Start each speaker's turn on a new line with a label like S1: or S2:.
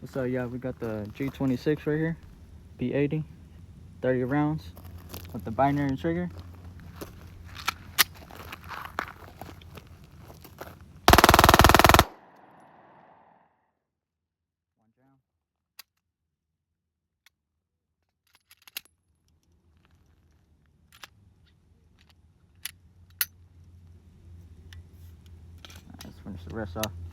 S1: So yeah, we got the G26 right here, P80, 30 rounds with the binary trigger. One down. Let's finish the rest off.